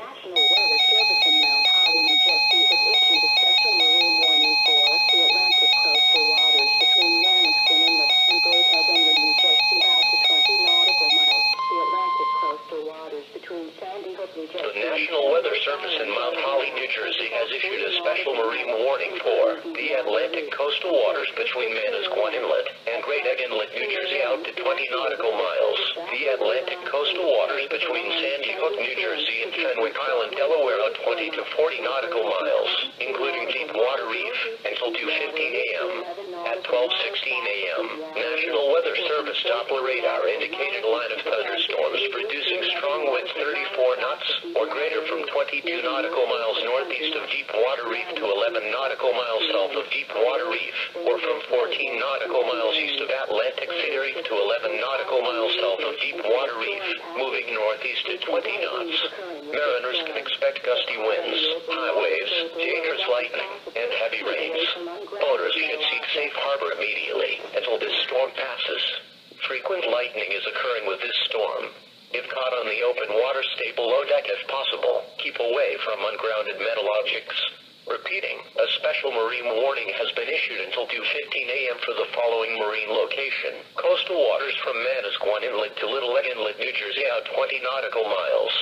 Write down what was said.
National Weather Service in Mount Holly, New Jersey has issued a special marine warning for the Atlantic coastal waters between Manasquan Inlet and Great Egg Inlet, New Jersey, out to 20 nautical miles. The Atlantic coastal waters between Sandy Hook, New Jersey. The National Weather Service in Mount Holly, New Jersey has issued a special marine warning for the Atlantic coastal waters between Manasquan Inlet and Great Egg Inlet, New Jersey, out to 20 nautical miles. The Atlantic coastal waters between Sandy Hook, New Jersey and Fenwick Island, Delaware, out 20 to 40 nautical miles, including Deepwater Reef, until 2:15 a.m. At 12:16 a.m., National Weather Service Doppler radar indicated a line of thunderstorms producing strong winds 34 knots or greater from 22 nautical miles northeast of Deepwater Reef to 11 nautical miles south of Deepwater Reef, or from 14 nautical miles east of Atlantic Reef to 11 nautical miles south of Deepwater Reef, moving northeast at 20 knots. Mariners can expect gusty winds, high waves, dangerous lightning, and heavy rains. Boaters should seek safe harbor immediately until this storm passes. Frequent lightning is occurring with this storm. If caught on the open water, stay below deck if possible. Keep away from ungrounded metal objects. Repeating, a special marine warning has been issued until 2:15 a.m. for the following marine location. Coastal waters from Manasquan Inlet to Little Egg Inlet, New Jersey, out 20 nautical miles.